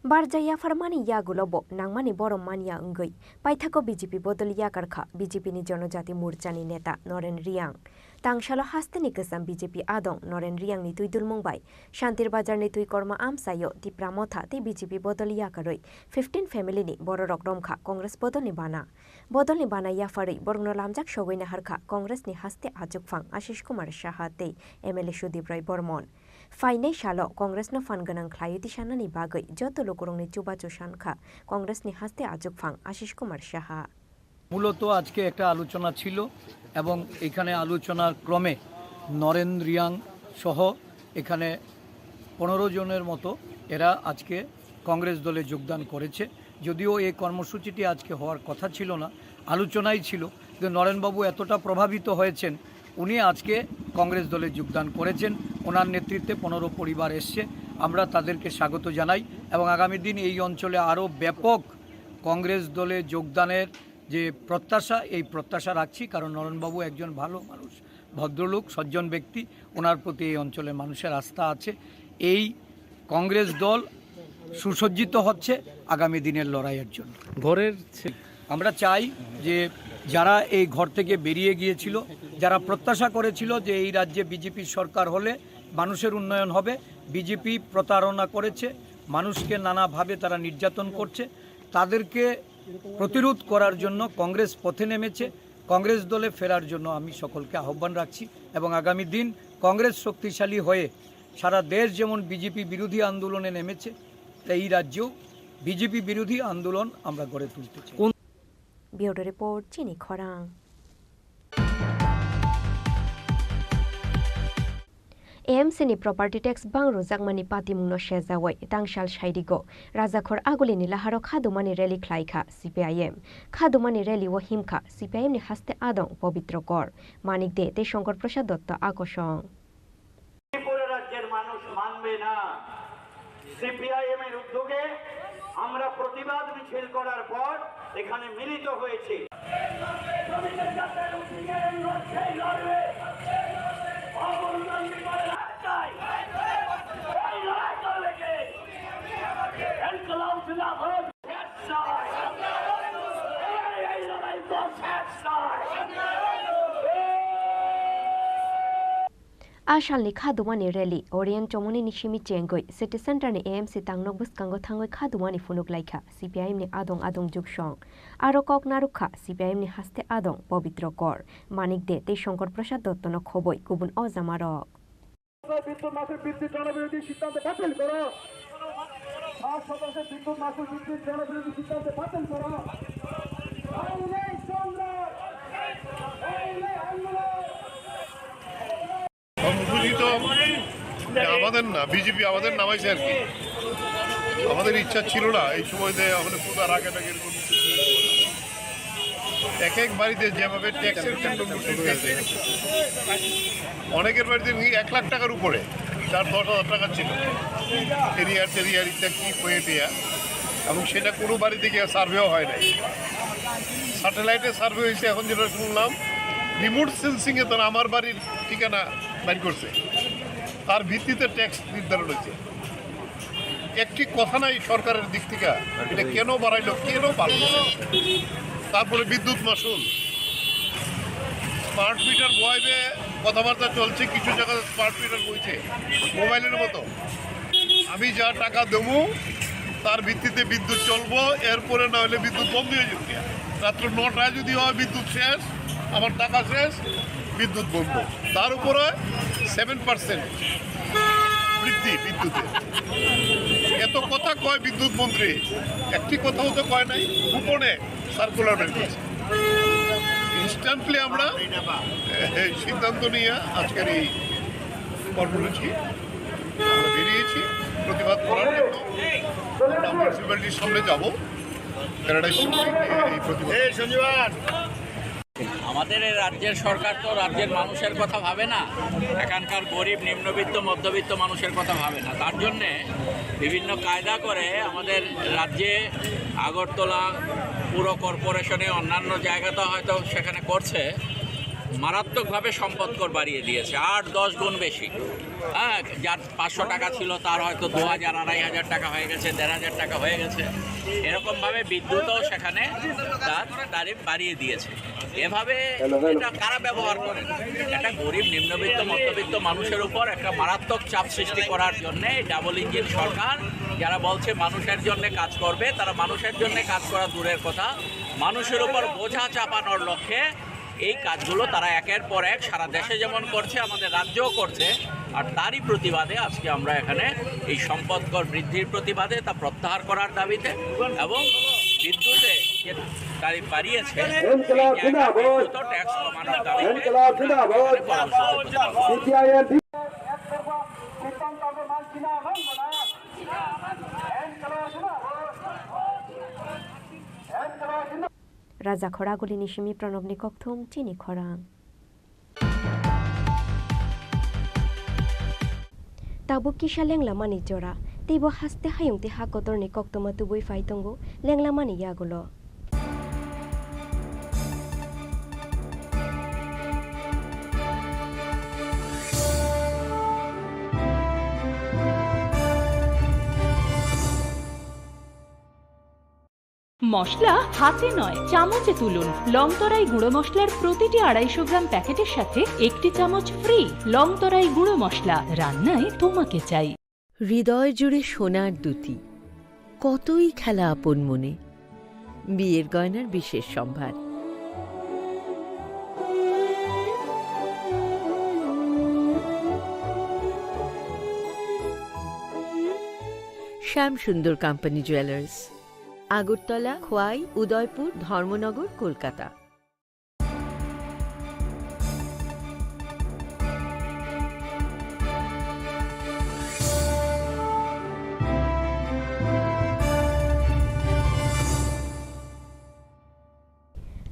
S4: Barjaya farmani ya gulobo nangmani borom mania ungoi paithako BJP bodoliya karkha BJP ni Jonojati Morcha ni neta Noren Riang Tangshalo hasteni kesam BJP adong Noren Riang ni tuidul Mumbai Shantir Bazar ni tui korma amsayo ti pramotha ti BJP bodoliya karoi 15 family ni boro rokdomkha Congress bodol ni bana ya farai borgno lamjak shogoi na harkha Congress ni haste ajukphang Ashish Kumar Saha tei MLA Sudip Roy Bormon Fainai shalo Congress no fan ganang khlayuti shanani bagai joto lokorongni chubachu shankha Congress ni haste ajukphang Ashish Kumar Saha
S12: মূলত আজকে একটা আলোচনা ছিল এবং এখানে আলোচনার ক্রমে নরেন রিয়াং সহ এখানে 15 জনের মতো এরা আজকে কংগ্রেস দলে যোগদান করেছে যদিও এই কর্মসূচিটি আজকে হওয়ার কথা ছিল না আলোচনাই ছিল যে নরেনবাবু এতটা প্রভাবিত হয়েছেন উনি আজকে কংগ্রেস দলে যোগদান করেছেন ওনার নেতৃত্বে 15 পরিবার এসছে আমরা তাদেরকে স্বাগত জানাই এবং আগামী দিন এই অঞ্চলে আরও ব্যাপক কংগ্রেস দলে যোগদানের যে প্রত্যাশা এই প্রত্যাশা রাখছি কারণ নরেনবাবু একজন ভালো মানুষ ভদ্রলোক সজ্জন ব্যক্তি ওনার প্রতি এই অঞ্চলের মানুষের আস্থা আছে এই কংগ্রেস দল সুসজ্জিত হচ্ছে আগামী দিনের লড়াইয়ের জন্য ঘরের আমরা চাই যে যারা এই ঘর থেকে বেরিয়ে গিয়েছিল যারা প্রত্যাশা করেছিল যে এই রাজ্যে বিজেপি সরকার হলে মানুষের উন্নয়ন হবে বিজেপি প্রতারণা করেছে মানুষকে নানাভাবে তারা নির্যাতন করছে তাদেরকে প্রতিরোধ করার জন্য কংগ্রেস পথে নেমেছে কংগ্রেস দলে ফেরার জন্য আমি সকলকে আহ্বান রাখছি এবং আগামী দিন কংগ্রেস শক্তিশালী হয়ে সারা দেশ যেমন বিজেপি বিরোধী আন্দোলনে নেমেছে এই রাজ্যেও বিজেপি বিরোধী আন্দোলন আমরা গড়ে তুলতে চাই
S4: Bureau Report Chini Khorang AMC ni property tax bang rojakmani patimungno shejawai tangshal shaidigo rajakhor aguli ni laharo khadumani rally khlaikha CPIM khadumani rally o himkha CPIM ni haste adong pobitrokor manik de te Shankar Prasad Dotto akosong
S13: Tripura রাজ্যের মানুষ মানবে না CPIM এর উদ্যোগে আমরা প্রতিবাদ মিছিল করার পর এখানে মিলিত হয়েছি
S4: Ashalni khadumani rally Orient Chomoni ni shimi chengoi city center ni AMC tangnok buskango thangoi khadumani funuk laikha CPIM ni adong jukshong aro kok narukha CPIM ni haste adong pobitrokor manik de te Shankar Prasad Dotto no khoboi kubun ojamarok
S13: বিদ্যুৎ মাসের বৃদ্ধি জনবিরোধী সিদ্ধান্ত বাতিল করো 5% বিদ্যুৎ মাসের বৃদ্ধি জনবিরোধী সিদ্ধান্ত বাতিল করো
S14: আমাদের না বিজেপি আমাদের নামাইছে আর কি আমাদের ইচ্ছা ছিল না এই সময়তে আমাদের পূজার আগে এক এক বাড়িতে যেভাবে ট্যাক্সের অনেকের বাড়িতে 1 লাখ টাকার উপরে 4-10,000 টাকা ছিল এরিয়ার কি পয়েটিয়া এবং সেটা কোনো বাড়িতে গিয়ে সার্ভেও হয় নাই স্যাটেলাইটে সার্ভে হয়েছে এখন যেটা শুনলাম রিমোট সেন্সিংয়ে তো আমার বাড়ির ঠিকানা বাইর করছে তার ভিত্তিতে ট্যাক্স নির্ধারণ হয়েছে একটি কথা নাই সরকারের দিক থেকে এটা কেন বাড়াইলো কেন বাড়লো তারপরে বিদ্যুৎ মাশুল স্মার্ট মিটার বয়বে কথাবার্তা চলছে কিছু জায়গায় স্মার্ট মিটার বইছে মোবাইলের মতো আমি যা টাকা দেবো তার ভিত্তিতে বিদ্যুৎ চলবো এরপরে না হলে বিদ্যুৎ বন্ধ হয়ে যাবে রাত্র 9টায় যদি হয় বিদ্যুৎ শেষ আমার টাকা শেষ বিদ্যুৎ বন্ধ তার উপরে 7% বৃদ্ধি বিদ্যুতে এত কথা কয় বিদ্যুৎ মন্ত্রী একটি কথাও তো কয় নাই গোপনে সার্কুলার বের করছে ইনস্ট্যান্টলি আমরা সিদ্ধান্ত নিয়ে আজকের এই কর্মসূচি আমরা বেরিয়েছি প্রতিবাদ করার জন্য আমরা মিউনিসিপ্যালিটির সামনে যাবো প্যারাডাইস এই প্রতিবাদ
S15: আমাদের এই রাজ্যের সরকার তো রাজ্যের মানুষের কথা ভাবে না, এখানকার গরিব নিম্নবিত্ত মধ্যবিত্ত মানুষের কথা ভাবে না। তার জন্যে বিভিন্ন কায়দা করে আমাদের রাজ্যে আগরতলা পুর কর্পোরেশনে অন্যান্য জায়গাতে হয়তো সেখানে করছে, মারাত্মকভাবে সম্পদ কর বাড়িয়ে দিয়েছে 8-10 গুণ বেশি। হ্যাঁ, যার 500 টাকা ছিল তার হয়তো 2000, 2500 টাকা হয়ে গেছে, 1500 টাকা হয়ে গেছে। এরকমভাবে বিদ্যুৎও সেখানে তার তারিফ বাড়িয়ে দিয়েছে। এভাবে এটা কারা ব্যবহার করে? এটা গরিব নিম্নবিত্ত মধ্যবিত্ত মানুষের উপর একটা মারাত্মক চাপ সৃষ্টি করার জন্যে ডাবল ইঞ্জিন সরকার, যারা বলছে মানুষের জন্য কাজ করবে, তারা মানুষের জন্য কাজ করা দূরের কথা, মানুষের উপর বোঝা চাপানোর লক্ষ্যে এই কাজগুলো তারা একের পর এক সারা দেশে যেমন করছে, আমাদের রাজ্যও করছে। আর তারই প্রতিবাদে আজকে আমরা এখানে এই সম্পদ কর বৃদ্ধির প্রতিবাদে তা প্রত্যাহার করার দাবিতে এবং বিদ্যুতে যে তারিফ বাড়িয়েছে ট্যাক্স কমানোর দাবিতে
S4: Raja Khoraguli Nishimi Pranobni Kokthum Chini Khorang Tabuk Kisha Lengla Mani Jora Tibo Haste Hayung Ti Hakotor ni Koktoma Tubui Faitongo Lengla Mani Yagulo
S1: মশলা হাতে নয় চামচে তুলুন। লংতরাই গুঁড়ো মশলার প্রতিটি 250 গ্রাম প্যাকেটের সাথে 1টি চামচ ফ্রি। লংতরাই গুঁড়ো মশলা, রান্নায় তোমাকে চাই।
S16: হৃদয় জুড়ে সোনার দুটি, কতই খেলা আপন মনে, বিয়ের গয়নার বিশেষ সম্ভার। শ্যাম সুন্দর company jewellers, Agartala, Khowai, Udaipur, Dharmanagar, Kolkata.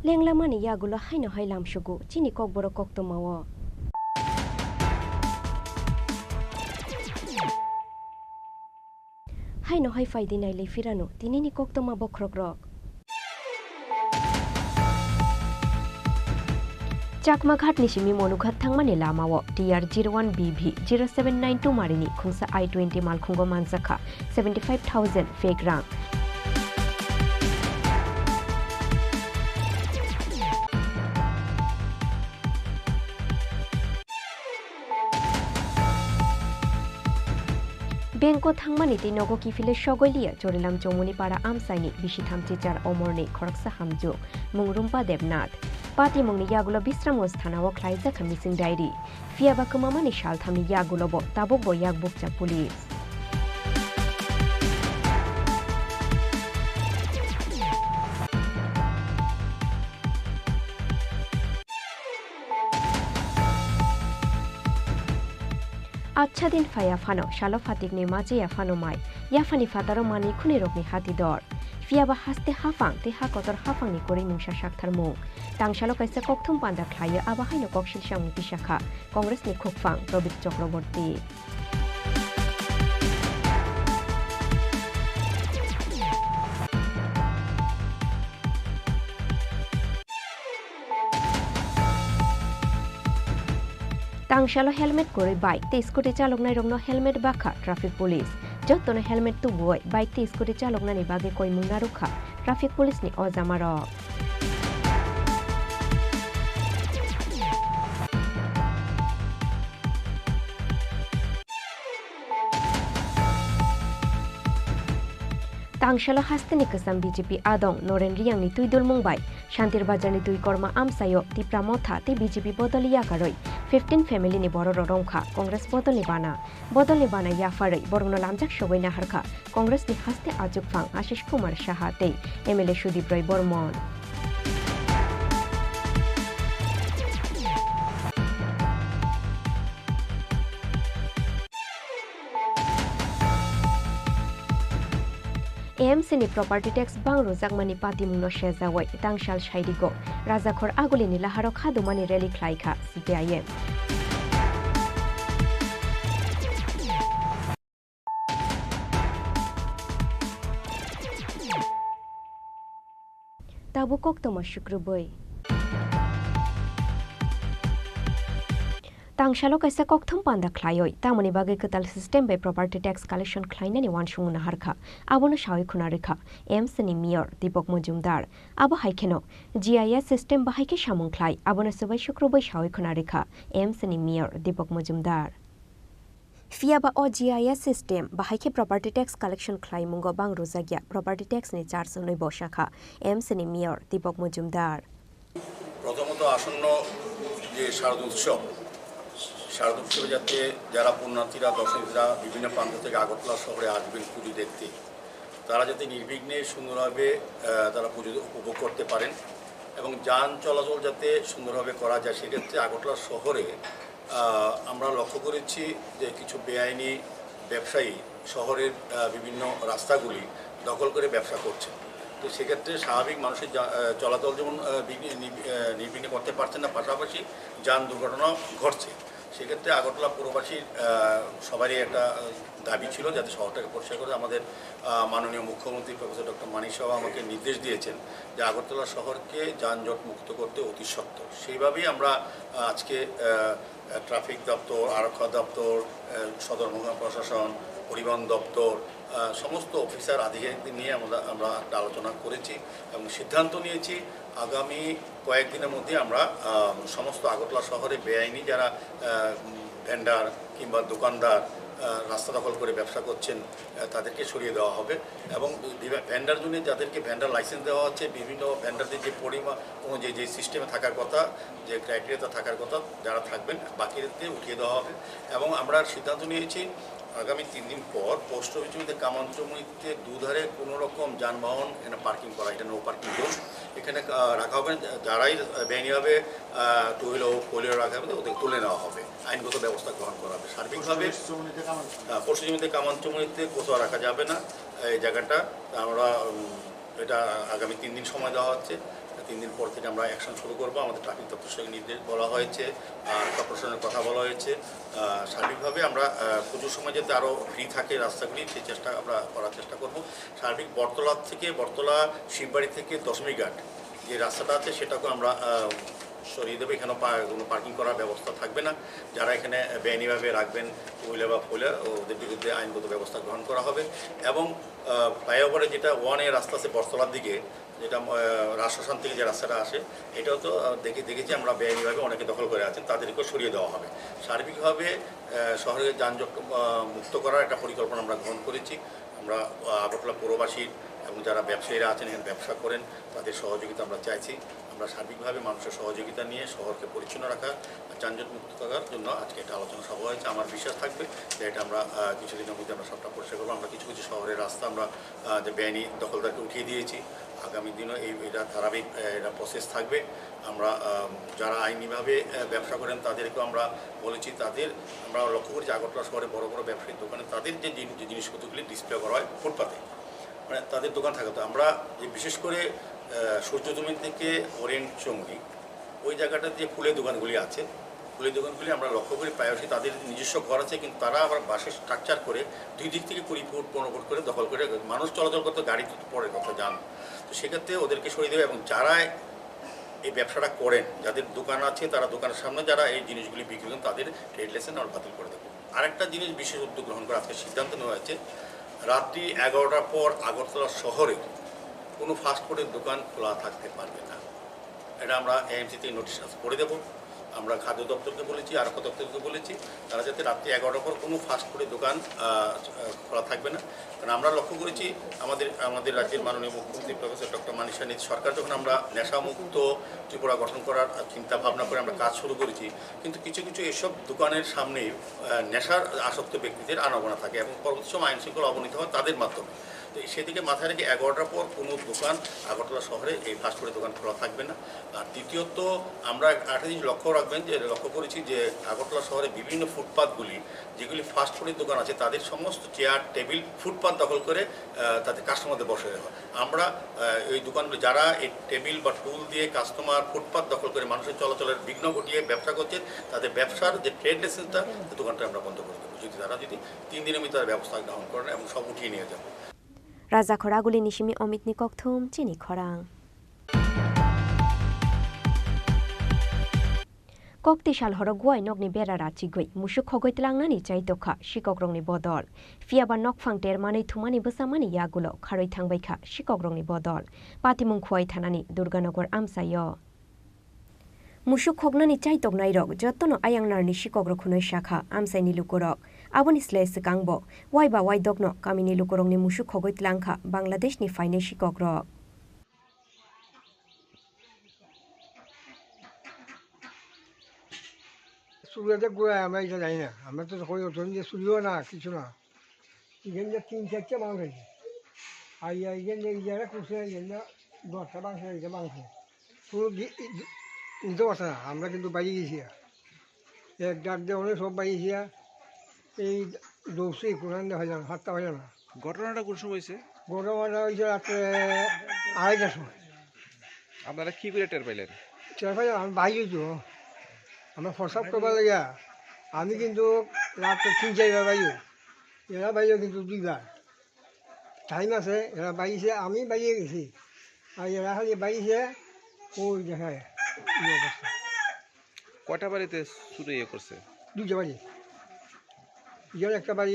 S4: Lengla Mani Yagulo Haino Hailam Shugu Chini Kokborok Koktomawo Haino Hai Faidina Ile Firano Tinini Koktoma Bokrogrok Chakmaghat Nishimi Monughat Thangmani Lamawo TR01BV 0792 Marini Khungsa I-20 Malkhungo Manzaka 75,000 fake rank Bengko Thangmani Tinogo Kifile Shogolia Chorilam Chomuni Para Amsaini Bishitham Chichar Omorni Khoraksa Hamjo Mungrumpa Devnath Pati Mungni Yagulo Bistramos Thanawo Klaiza Missing Diary Fiaba Kumamani Shalthami Yagulobo Tabobo Yagbukcha Police Acha din faya fano shalo fatik ni maje ya fano mai ya fani fataro mani khuni rokni hati dor fiaba haste hafang te ha kotor hafang ni kori mungsa shakthar mo tang shalo kaisa kokthum panda khlaya aba haino kokshil shang pisakha congress ni khokfang Robit Chakraborty Tangshalo helmet kore bike te scooty chalok nai rongno helmet bakha traffic police jottono helmet tu boy bike te scooty chalok nani bage koi mungna rukha traffic police ni ozamaro Tangshalo hasteni kasam BJP adong Noren Riang ni tuidul mungbai Shantir Bazar ni tui korma amsayo ti pramotha te BJP bodoliya karoi 15 family ni boro rongkha Congress bodoli bana yafarei borno lamjak shogoi na harkha Congress ni haste ajuk phang Ashish Kumar Shahate MLA Sudip Roy Bormon AMCनि प्रपार्टी टैक्स बांग्रो जागमानि पातिमुंनो शेजावै तांशाल साइडिगो राजाखर आगुलिनि लाहारो खादुमानि रैली ख्लाइखा CPIM ताबु कक्तमा शुक्रबै तांशालो कैसा कक्थम पान्दा ख्लायोय तामनि बागै कताल सिस्टेम बे प्रपार्टी टैक्स कलेक्शन ख्लाइनानि वानसुंगना हारखा आबोनो सावै खुना रेखा एमसनि मेयर दीपक मजुमदार आबो हाइखेनो GIS सिस्टेम बाहायके सामुं ख्लाय आबोनो सबै शुक्रबै सावै खुना रेखा एमसनि मेयर दीपक मजुमदार फियाबा ओ GIS सिस्टेम बाहायके प्रपार्टी टैक्स कलेक्शन ख्लाय मुंगो बां रोजागिया प्रपार्टी टैक्स नि चार्ज नै बसाखा एमसनि मेयर दीपक मजुमदार
S17: प्रथमत आसन्न जे शारद उत्सव শারদ উৎসবে যাতে যারা পুণ্যার্থীরা দর্শনার্থীরা বিভিন্ন প্রান্ত থেকে আগরতলা শহরে আসবেন পুজো দেখতে তারা যাতে নির্বিঘ্নে সুন্দরভাবে তারা পুজো উপভোগ করতে পারেন এবং যান চলাচল যাতে সুন্দরভাবে করা যায় সেক্ষেত্রে আগরতলা শহরে আমরা লক্ষ্য করেছি যে কিছু বেআইনি ব্যবসায়ী শহরের বিভিন্ন রাস্তাগুলি দখল করে ব্যবসা করছে তো সেক্ষেত্রে স্বাভাবিক মানুষের চলাচল যেমন নির্বিঘ্নে করতে পারছেন না পাশাপাশি যান দুর্ঘটনাও ঘটছে সেক্ষেত্রে আগরতলা পুরবাসীর সবারই একটা দাবি ছিল যাতে শহরটাকে পরিষ্কার করে আমাদের মাননীয় মুখ্যমন্ত্রী প্রফেসর ডক্টর মানিক সাহা আমাকে নির্দেশ দিয়েছেন যে আগরতলা শহরকে যানজট মুক্ত করতে অতি সত্বর সেইভাবেই আমরা আজকে ট্রাফিক দপ্তর আরক্ষা দপ্তর সদর মহকুমা প্রশাসন পরিবহন দপ্তর সমস্ত অফিসার আধিকারিকদের নিয়ে আমরা একটা আলোচনা করেছি এবং সিদ্ধান্ত নিয়েছি আগামী কয়েকদিনের মধ্যে আমরা সমস্ত আগরতলা শহরে বেআইনি যারা ভেন্ডার কিংবা দোকানদার রাস্তা দখল করে ব্যবসা করছেন তাদেরকে সরিয়ে দেওয়া হবে এবং ভেন্ডার জন্য যাদেরকে ভেন্ডার লাইসেন্স দেওয়া হচ্ছে বিভিন্ন ভেন্ডারদের যে পরিমাণ অনুযায়ী যে সিস্টেমে থাকার কথা যে ক্রাইটেরিয়াতে থাকার কথা যারা থাকবেন বাকিদেরকে উঠিয়ে দেওয়া হবে এবং আমরা সিদ্ধান্ত নিয়েছি আগামী 3 দিন পর পোস্ট অফিসে কামাঞ্চমণিতে দুধারে কোনো রকম যানবাহন এখানে পার্কিং করা এটা নো পার্কিং জোন এখানে রাখা হবে যারাই বেআইনিভাবে টু হুইলার ও ফোর হুইলার রাখা হবে ওদের তুলে নেওয়া হবে আইনগত ব্যবস্থা গ্রহণ করা হবে সার্বিকভাবে পোস্ট জমিতে কামাঞ্চমণিতে কোথাও রাখা যাবে না এই জায়গাটা আমরা এটা আগামী 3 দিন সময় দেওয়া হচ্ছে 3 দিন পর থেকে আমরা অ্যাকশন শুরু করবো আমাদের ট্রাফিক দপ্তরের সঙ্গে নির্দেশ বলা হয়েছে আর প্রশাসনের কথা বলা হয়েছে সার্বিকভাবে আমরা পুজোর সময় যাতে আরও ফ্রি থাকে রাস্তাগুলি সেই চেষ্টা আমরা করার চেষ্টা করব সার্বিক বটতলা থেকে বটতলা শিববাড়ি থেকে দশমীঘাট যে রাস্তাটা আছে সেটাকে আমরা সরিয়ে দেবো এখানে কোনো পার্কিং করার ব্যবস্থা থাকবে না যারা এখানে বেআইনিভাবে রাখবেন টু হুইলার বা ফোর হুইলার ওদের বিরুদ্ধে আইনগত ব্যবস্থা গ্রহণ করা হবে এবং ফ্লাইওভারে যেটা 1A রাস্তা আছে বটতলার দিকে যেটা রাজশাসন থেকে যে রাস্তাটা আসে এটাও তো দেখেছি আমরা বেআইনিভাবে অনেকে দখল করে আছেন তাদেরকেও সরিয়ে দেওয়া হবে সার্বিকভাবে শহরের যানজট মুক্ত করার একটা পরিকল্পনা আমরা গ্রহণ করেছি আমরা আগরতলা পৌরবাসীর এবং যারা ব্যবসায়ীরা আছেন এখানে ব্যবসা করেন তাদের সহযোগিতা আমরা চাইছি আমরা সার্বিকভাবে মানুষের সহযোগিতা নিয়ে শহরকে পরিচ্ছন্ন রাখা যানজট মুক্ত করার জন্য আজকে একটা আলোচনা সভা হয়েছে আমার বিশ্বাস থাকবে যে এটা আমরা কিছুদিনের মধ্যে আমরা সবটা পরিষ্কার করবো আমরা কিছু কিছু শহরের রাস্তা আমরা যে বেআইনি দখলদারকে উঠিয়ে দিয়েছি আগামী দিনও এটা ধারাবাহিক এটা প্রসেস থাকবে আমরা যারা আইনিভাবে ব্যবসা করেন তাদেরকেও আমরা বলেছি তাদের আমরা লক্ষ্য করি যে আগরতলা শহরে বড় বড় ব্যবসায়িক দোকানে তাদের যে জিনিসপত্রগুলি ডিসপ্লে করা হয় ফুটপাতে মানে তাদের দোকান থাকে তো আমরা বিশেষ করে সূর্যজমিন থেকে ওরিয়েন্ট চৌমুনি ওই জায়গাটাতে যে ফুলের দোকানগুলি আছে ফুলের দোকানগুলি আমরা লক্ষ্য করি প্রায়শই তাদের নিজস্ব ঘর আছে কিন্তু তারা আবার বাসের স্ট্রাকচার করে 2 দিক থেকে 20 ফুট 15 ফুট করে দখল করে মানুষ চলাচল করতে গাড়ি তো পরের কথা যান তো সেক্ষেত্রে ওদেরকে সরিয়ে দেবে এবং যারা এই ব্যবসাটা করেন যাদের দোকান আছে তারা দোকানের সামনে যারা এই জিনিসগুলি বিক্রি করেন তাদের ট্রেড লাইসেন্স আমরা বাতিল করে দেবো আরেকটা জিনিস বিশেষ উদ্যোগ গ্রহণ করে আজকে সিদ্ধান্ত নেওয়া হয়েছে রাত্রি 11টার পর আগরতলা শহরে কোনো ফাস্টফুডের দোকান খোলা থাকতে পারবে না এটা আমরা এএমসিতে নোটিশ করে দেবো আমরা খাদ্য দপ্তরকে বলেছি আরক্ষা দপ্তরকে বলেছি তারা যাতে রাত্রি 11টার পর কোনো ফাস্টফুডের দোকান খোলা থাকবে না কারণ আমরা লক্ষ্য করেছি আমাদের রাজ্যের মাননীয় মুখ্যমন্ত্রী প্রফেসর ডক্টর মানিক সাহা সরকার যখন আমরা নেশামুক্ত ত্রিপুরা গঠন করার চিন্তা ভাবনা করে আমরা কাজ শুরু করেছি কিন্তু কিছু কিছু এসব দোকানের সামনে নেশার আসক্ত ব্যক্তিদের আনাগোনা থাকে এবং পরবর্তী সময় আইনশৃঙ্খলা অবনীত হয় তাদের মাধ্যমে তো সেদিকে মাথায় রেখে 11টার পর কোনো দোকান আগরতলা শহরে এই ফাস্টফুডের দোকান খোলা থাকবে না। আর দ্বিতীয়ত আমরা একটা জিনিস লক্ষ্য করেছি যে আগরতলা শহরে বিভিন্ন ফুটপাথগুলি যেগুলি ফাস্টফুডের দোকান আছে তাদের সমস্ত চেয়ার টেবিল ফুটপাথ দখল করে তাদের কাস্টমারদের বসে দেওয়া। আমরা এই দোকানগুলি যারা এই টেবিল বা টুল দিয়ে কাস্টমার ফুটপাথ দখল করে মানুষের চলাচলের বিঘ্ন ঘটিয়ে ব্যবসা করছে তাদের ব্যবসার যে ট্রেড লাইসেন্সটা দোকানটা আমরা বন্ধ করে দেবো যদি তারা 3 দিনের মধ্যে ব্যবস্থা গ্রহণ করেন এবং সব উঠিয়ে নিয়ে যাবে।
S4: রাজা খরাগুলি নিশিমি অমিত নিককথুম চিনি খরাং kokti shal horo guai nokni bera rachi goi musuk khogoi tlangnani chaitokha shikokrongni bodol fiaba nokphang ter manei thumani busamani yagulo kharoi thangbaikha shikokrongni bodol patimung khwai thanani durganogor amsayo musuk khognani chaitoknai rok jottono ayanglarni shikokrok khunoi shakha amsaini lukorok aboni slaise kangbo wai ba wai dokno kamini lukorongni musuk khogoi tlangkha bangladeshni faine shikokrok
S18: চুরিয়াতে গোড়ায় আমরা এটা জানি না, আমরা তো কই ওঠেন যে চুরিও না কিছু না, এখানে যে 3-4টা মানুষ আছে আর এখানে এই জায়গায় কুসে এখানে 10টা মাংস এটা মাংস পুরো নিতে পারছে না। আমরা কিন্তু বাইরে গেছি এক ডাক দিয়ে অনেক সব বাইরে গেছি এই দৌড়ছি কোরআন হয় না 7টা হয় না।
S19: ঘটনাটা কোন সময় হয়েছে?
S18: ঘটনাটা হয়েছে রাত্রে 2:30টার সময়।
S19: আপনারা কি করে টের পাইলেন?
S18: টের পাইলাম আমি বাইরে গেছি, আমরা ফসাপ করবার লাগিয়া আমি কিন্তু রাত্রে 3-4বার বাইও, এরা বাইও কিন্তু 2বার টাইম আছে। এরা বাইছে আমি বাইরে গেছি আর এরা খালি বাইছে ওই দেখায় অবস্থা।
S19: কয়টা বাড়িতে চুরি করছে?
S18: 2টা বাড়ি, ইয়ার একটা বাড়ি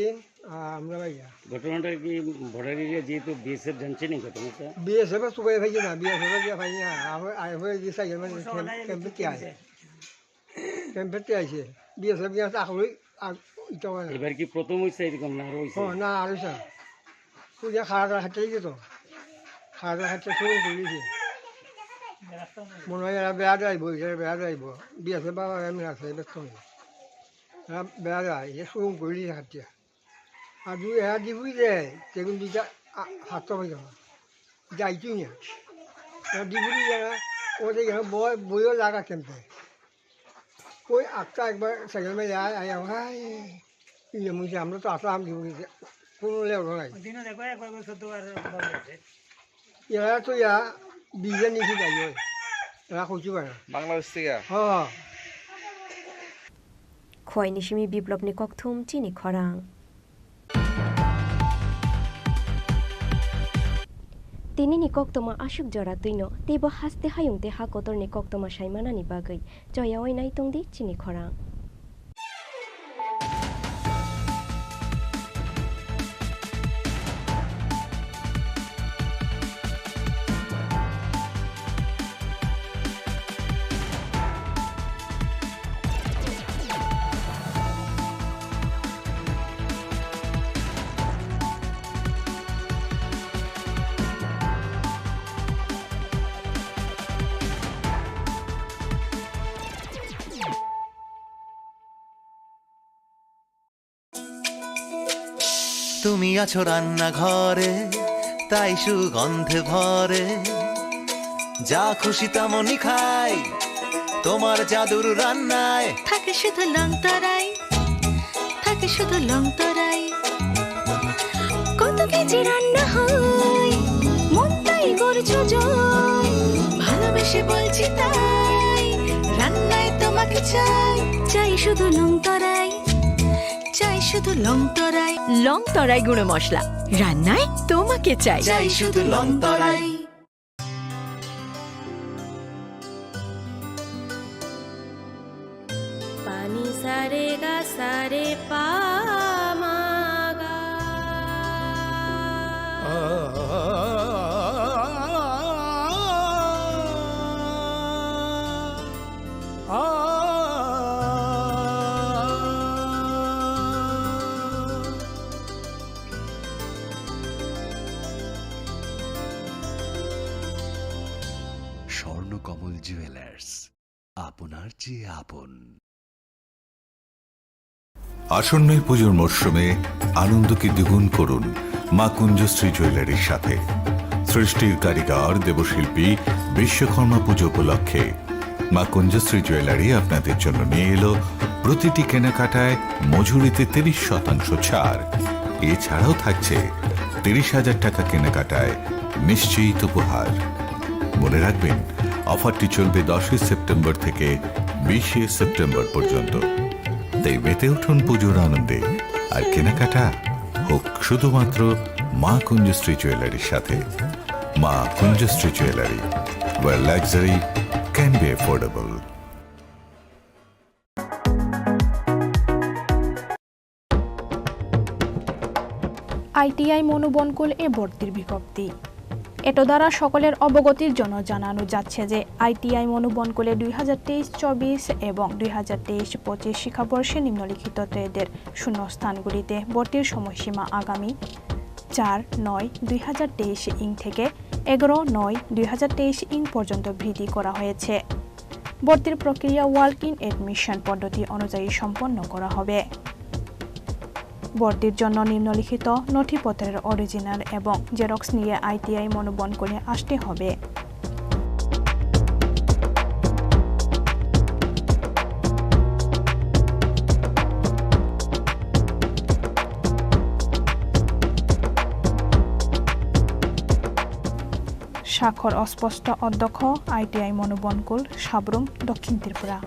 S18: আর আমরা বাইয়া।
S20: ঘটনাটা কি বর্ডার এরিয়া যেহেতু বিএসএফ জানছে নি ঘটনাটা?
S18: বিএসএফ সুবাই ভাইছে না, বিএসএফ দিয়া ভাই না হয়ে গেছে মানে ক্যাম্পে আয় ক্যাম্পেতে আইছে বিএসএফ গিয়ে আসলে
S20: এবার কি প্রথম হয়েছে এরকম না আরো হয়েছে?
S18: না আর হয়েছে পূজা খাওয়া হাঁটতে গেছে তো খাওয়া হাঁটতে শুরু করেছে মনে হয় এরা বেড়া যাইব, এরা বেড়া যাইব বিএসএফ বাবা এমনি আছে ব্যস্ত হয়ে এরা বেড়া যায় এ শুরু করেছে হাঁটতে আর এরা দিবই দেয় সেগুন 2টা হাতটা হয়ে যাবে যাইতুই না এরা দিবই যারা ওদের বইও লাগা ক্যাম্পে ওই 8টা একবার সাইকেল মেয়ে যায় আয়া ভাই ইয়ে মুছে আমরা তো আসলাম কোনো লেবর নাই এরা তো বিজে নিচে যাই এরা খুঁজতে পারে
S19: বাংলাদেশ থেকে।
S18: হ্যাঁ
S4: খোয়াই নিশিমি বিপ্লব নিককথুম চিনি খরাং তিনি নিকক্তমা আসুক জরা তুইন তেব হাসতে হায়ুংতে হা কতর নিকক্তমা সাইমানানি বাগৈ জয়াওই নাই তংদি চিনি খরাং
S21: তুমি আছো রান্নাঘরে তাই সুগন্ধে ভরে যা খুশি তেমনই খাই তোমার জাদুর রান্নায়
S22: থাকে শুধু লং তরাই থাকে শুধু লং তরাই কত কেজি রান্না হয় মন তাই করছো জয় ভালোবেসে বলছি তাই রান্নায় তোমাকে চাই চাই শুধু লং তরাই চাই শুধু লং তরাই গুঁড়ো মশলা রান্নায় তোমাকে চাই চাই শুধু লং তরাই
S23: পানি সারে গা সারে পা মা গা
S24: স্বর্ণকমল জুয়েলার্স, আপনার চেয়ে আপন।
S25: আসন্ন পুজোর মরশুমে আনন্দকে দ্বিগুণ করুন
S24: মা কুঞ্জশ্রী জুয়েলারির সাথে। সৃষ্টির কারিগর দেবশিল্পী বিশ্বকর্মা পুজো উপলক্ষে মা কুঞ্জশ্রী জুয়েলারি আপনাদের জন্য নিয়ে এলো প্রতিটি কেনাকাটায় মজুরিতে 30% ছাড়। এছাড়াও থাকছে 30,000 টাকা কেনাকাটায় নিশ্চিত উপহার। মনে রাখবেন, অফারটি চলবে 10 সেপ্টেম্বর থেকে 20 সেপ্টেম্বর পর্যন্ত। তাই মেতে উঠুন পুজোর আনন্দে, আর কেনাকাটা হোক শুধুমাত্র মা কুঞ্জশ্রী জুয়েলারির সাথে। Maa Kunjashree jewellery, where luxury can be affordable.
S5: ITI মনোবনকুল এ ভর্তির বিজ্ঞপ্তি। এত দ্বারা সকলের অবগতির জন্য জানানো যাচ্ছে যে আইটিআই মনোবনকুলে 2023-24 এবং 2023-25 শিক্ষাবর্ষে নিম্নলিখিত ট্রেডের শূন্যস্থানগুলিতে ভর্তির সময়সীমা আগামী 4/9/2023 থেকে 11/9/2023 পর্যন্ত বৃদ্ধি করা হয়েছে। ভর্তির প্রক্রিয়া ওয়াক ইন এডমিশন পদ্ধতি অনুযায়ী সম্পন্ন করা হবে। ভর্তির জন্য নিম্নলিখিত নথিপত্রের অরিজিনাল এবং জেরক্স নিয়ে আইটিআই মনোবনকুলে আসতে হবে। স্বাক্ষর অস্পষ্ট, অধ্যক্ষ, আইটিআই মনোবনকুল, সাবরুম, দক্ষিণ ত্রিপুরা।